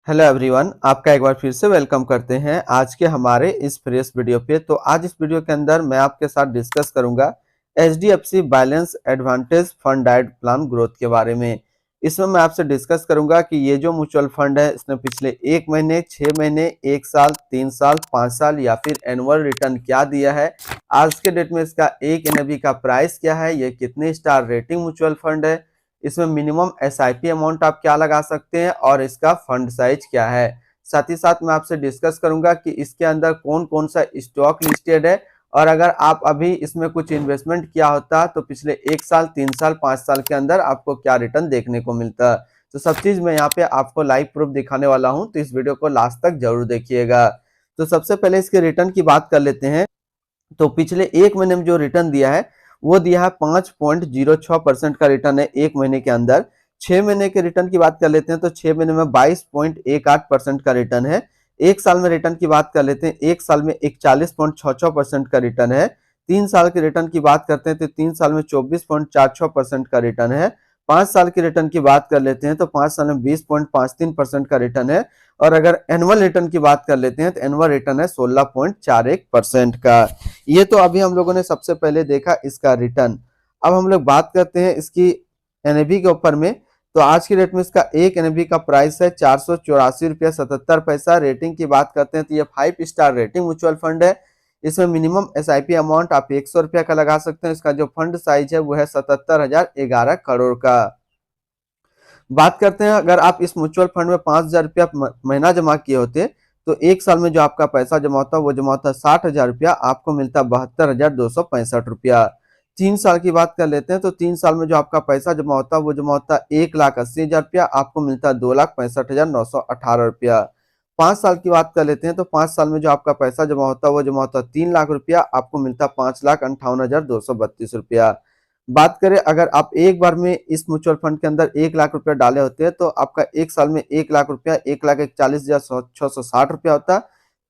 Hello everyone, आपका एक बार फिर से वेलकम करते हैं आज के हमारे इस फ्रेश वीडियो पे। तो आज इस वीडियो के अंदर मैं आपके साथ डिस्कस करूंगा HDFC balance advantage fund diet plan growth के बारे में। इसमें मैं आपसे डिस्कस करूंगा कि ये जो म्यूचुअल फंड है इसने पिछले 1 महीने, 6 महीने, 1 साल, 3 साल, 5 साल या फिर एनुअल रिटर्न क्या दिया है। आज के डेट में इसका एक एनएवी का प्राइस क्या है, ये कितने स्टार रेटिंग म्यूचुअल फंड है, इसमें मिनिमम एसआईपी अमाउंट आप क्या लगा सकते हैं और इसका फंड साइज क्या है। साथ ही साथ मैं आपसे डिस्कस करूंगा कि इसके अंदर कौन कौन सा स्टॉक लिस्टेड है और अगर आप अभी इसमें कुछ इन्वेस्टमेंट किया होता तो पिछले 1 साल, 3 साल, 5 साल के अंदर आपको क्या रिटर्न देखने को मिलता। तो सब चीज मैं यहाँ पे आपको लाइव प्रूफ दिखाने वाला हूँ, तो इस वीडियो को लास्ट तक जरूर देखिएगा। तो सबसे पहले इसके रिटर्न की बात कर लेते हैं। तो पिछले 1 महीने में जो रिटर्न दिया है वो दिया है 5.06% का रिटर्न है 1 महीने के अंदर। 6 महीने के रिटर्न की बात कर लेते हैं तो 6 महीने में 22.18% का रिटर्न है। 1 साल में रिटर्न की बात कर लेते हैं, 1 साल में 41.66% का रिटर्न है। 3 साल के रिटर्न की बात करते हैं तो 3 साल में 24.46% का रिटर्न है। 5 साल के रिटर्न की बात कर लेते हैं तो 5 साल में 20.53% का रिटर्न है। और अगर एनुअल रिटर्न की बात कर लेते हैं तो एनुअल रिटर्न है 16.41% का। ये तो अभी हम लोगों ने सबसे पहले देखा इसका रिटर्न। अब हम लोग बात करते हैं इसकी एनएवी के ऊपर में। तो आज की डेट में इसका एक एनएवी का प्राइस है 484 रुपया 77 पैसा। रेटिंग की बात करते हैं तो ये 5 स्टार रेटिंग म्यूचुअल फंड है। इसमें मिनिमम एसआईपी अमाउंट आप 100 रुपया का लगा सकते हैं। इसका जो फंड साइज है वो है 77,011 करोड़ का। बात करते हैं अगर आप इस म्यूचुअल फंड में 5,000 रुपया महीना जमा किए होते तो 1 साल में जो आपका पैसा जमा होता वो जमा होता 60,000 रुपया, आपको मिलता 72,265 रुपया। 3 साल की बात कर लेते हैं तो 3 साल में जो आपका पैसा जमा होता वो जमा होता 1,80,000 रुपया, आपको मिलता 2,65,918 रुपया। 5 साल की बात कर लेते हैं तो 5 साल में जो आपका पैसा जमा होता वो जमा होता 3 लाख रुपया, आपको मिलता 5,58,232 रुपया। बात करें अगर आप एक बार में इस म्यूचुअल फंड के अंदर 1 लाख रुपया डाले होते हैं तो आपका 1 साल में 1 लाख रुपया 1,41,660 रुपया होता।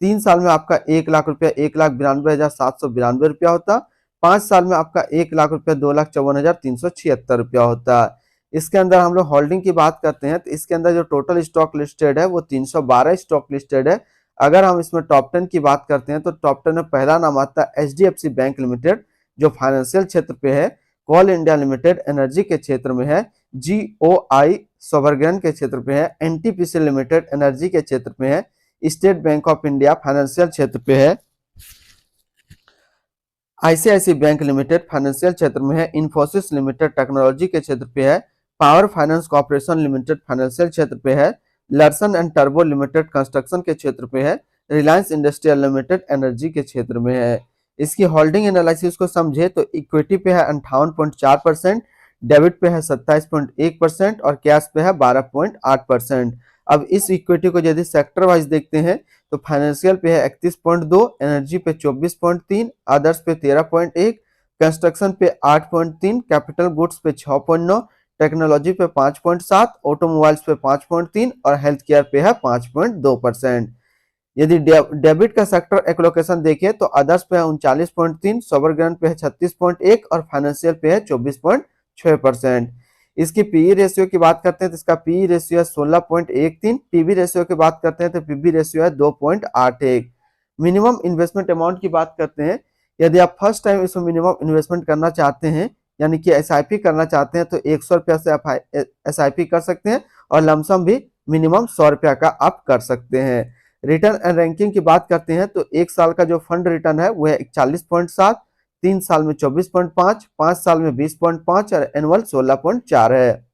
3 साल में आपका 1 लाख रुपया 1,92,792 रुपया होता। 5 साल में आपका 1 लाख रुपया 2,54,376 रुपया होता। इसके अंदर हम लोग होल्डिंग की बात करते हैं तो इसके अंदर जो टोटल स्टॉक लिस्टेड है वो 312 स्टॉक लिस्टेड है। अगर हम इसमें टॉप 10 की बात करते हैं तो टॉप 10 में पहला नाम आता है एचडीएफसी बैंक लिमिटेड जो फाइनेंशियल क्षेत्र पे है। कोल इंडिया लिमिटेड एनर्जी के क्षेत्र में है। जीओआई सोवरग्रेन के क्षेत्र पे है। एनटीपीसी लिमिटेड एनर्जी के क्षेत्र में है। State bank of India financial क्षेत्र पे है। आईसीआईसी बैंक लिमिटेड फाइनेंशियल क्षेत्र में है। इंफोसिस लिमिटेड टेक्नोलॉजी के क्षेत्र पे है। Power finance corporation limited financial क्षेत्र पे है। लर्सन एंड टर्बो लिमिटेड कंस्ट्रक्शन के क्षेत्र पे है। रिलायंस इंडस्ट्रियल लिमिटेड एनर्जी के क्षेत्र में है। इसकी होल्डिंग एनालिसिस को समझे तो इक्विटी पे है 58.4%, डेबिट पे है 27.1% और कैश पे है 12.8%। अब इस इक्विटी को यदि सेक्टर वाइज देखते हैं तो फाइनेंशियल पे है 31.2, एनर्जी पे 24.3, अदर्स पे 13.1, कंस्ट्रक्शन पे 8.3, कैपिटल गुड्स पे 6.9, टेक्नोलॉजी पे 5.7, ऑटोमोबाइल्स पे 5.3 और हेल्थ केयर पे है 5.2%। यदि डेबिट का सेक्टर एलोकेशन देखें तो अदर्स पे है 39.3, सोवरग्रेन पे है 36.1 और फाइनेंशियल पे है 24.6%। इसकी पीई रेशियो की बात करते हैं तो इसका पीई रेशियो है 16.13। पीबी रेशियो की बात करते हैं तो पीबी रेशियो है 2.81। मिनिमम इन्वेस्टमेंट अमाउंट की बात करते हैं, यदि आप फर्स्ट टाइम इसमें मिनिमम इन्वेस्टमेंट करना चाहते हैं यानी कि एसआईपी करना चाहते हैं तो 100 रुपया से आप एसआईपी कर सकते हैं और लमसम भी मिनिमम 100 रुपया का आप कर सकते हैं। रिटर्न एंड रैंकिंग की बात करते हैं तो 1 साल का जो फंड रिटर्न है वो है 41.7, 3 साल में 24.5, 5 साल में 20.5 और एनुअल 16.4 है।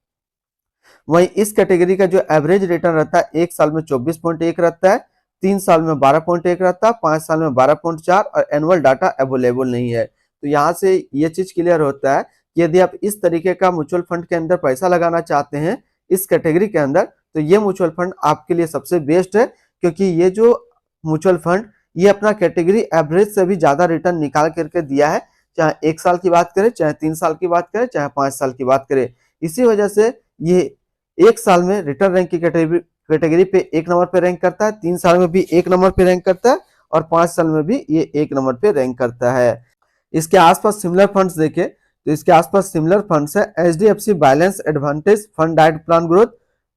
वहीं इस कैटेगरी का जो एवरेज रिटर्न रहता है 1 साल में 24.1 रहता है, 3 साल में 12.1 रहता है, 5 साल में 12.4 और एनुअल डाटा अवेलेबल नहीं है। तो यहाँ से ये चीज क्लियर होता है कि यदि आप इस तरीके का म्यूचुअल फंड के अंदर पैसा लगाना चाहते हैं इस कैटेगरी के अंदर तो ये म्यूचुअल फंड आपके लिए सबसे बेस्ट है, क्योंकि ये जो म्यूचुअल फंड ये अपना कैटेगरी एवरेज से भी ज्यादा रिटर्न निकाल करके दिया है, चाहे 1 साल की बात करें, चाहे 3 साल की बात करें, चाहे 5 साल की बात करें। इसी वजह से ये 1 साल में रिटर्न रैंक की कैटेगरी पे 1 नंबर पे रैंक करता है, 3 साल में भी 1 नंबर पे रैंक करता है और 5 साल में भी ये 1 नंबर पे रैंक करता है। इसके आसपास सिमिलर फंड्स देखें तो इसके आसपास सिमिलर फंड्स है HDFC balance advantage fund diet plan growth,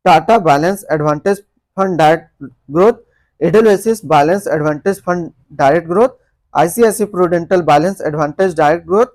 Tata balance advantage fund direct growth, Edelweiss balance advantage fund direct growth, ICIC Prudential balance advantage direct growth,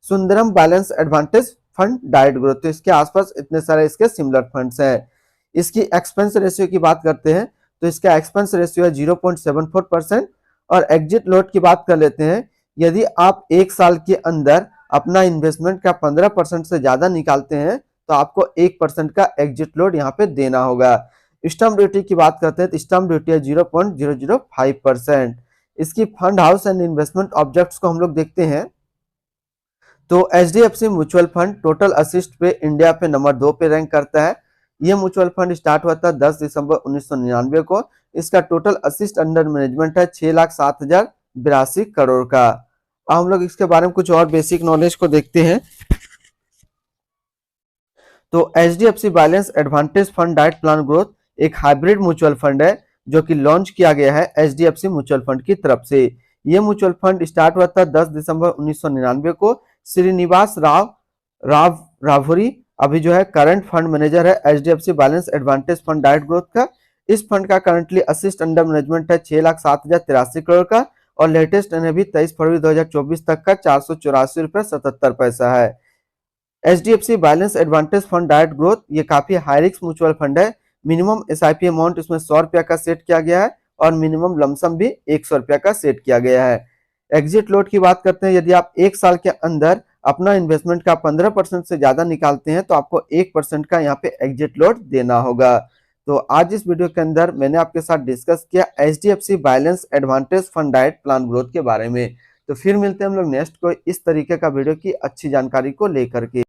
Sundaram balance advantage fund direct growth. तो इसके आसपास इतने सारे इसके similar funds हैं। इसकी expense ratio की बात करते हैं तो इसका एक्सपेंस रेशियो है 0.74%। और एग्जिट लोड की बात कर लेते हैं, यदि आप एक साल के अंदर अपना इन्वेस्टमेंट का 15% से ज्यादा निकालते हैं तो आपको 1% का एग्जिट लोड यहाँ पे देना होगा। स्टम्प ड्यूटी की बात करते हैं तो स्टम्प ड्यूटी है 0.005%। इसकी fund house and investment objects को हम लोग देखते हैं तो HDFC mutual fund total assist पे इंडिया पे नंबर 2 पे रैंक करता है। ये म्यूचुअल फंड स्टार्ट हुआ था 10 दिसंबर 1999 को। इसका टोटल असिस्ट अंडर मैनेजमेंट है 6,07,082 करोड़ का। अब हम लोग इसके बारे में कुछ और बेसिक नॉलेज को देखते हैं तो HDFC balance advantage fund direct plan growth एक हाइब्रिड म्यूचुअल फंड है जो कि लॉन्च किया गया है एचडीएफसी म्यूचुअल फंड की तरफ से। यह म्यूचुअल फंड स्टार्ट हुआ था 10 दिसंबर 1999 को। श्रीनिवास राव राभुरी अभी जो है करंट फंड मैनेजर है HDFC balance advantage fund direct growth का। इस फंड का करंटली असिस्ट अंडर मैनेजमेंट है 6,07,083 करोड़ का और लेटेस्ट अभी 23 फरवरी 2024 तक का 484 रुपये 77 पैसा है। HDFC balance advantage fund direct growth ये काफी हाई रिस्क म्यूचुअल फंड है। मिनिमम एसआईपी अमाउंट इसमें 100 रुपया का सेट किया गया है और मिनिमम लमसम भी 100 रुपया का सेट किया गया है। एग्जिट लोड की बात करते हैं, यदि आप एक साल के अंदर अपना इन्वेस्टमेंट का 15% से ज्यादा निकालते हैं तो आपको 1% का यहाँ पे एग्जिट लोड देना होगा। तो आज इस वीडियो के अंदर मैंने आपके साथ डिस्कस किया HDFC balance advantage fund direct plan growth के बारे में। तो फिर मिलते हैं हम लोग नेक्स्ट कोई इस तरीके का वीडियो की अच्छी जानकारी को लेकर के।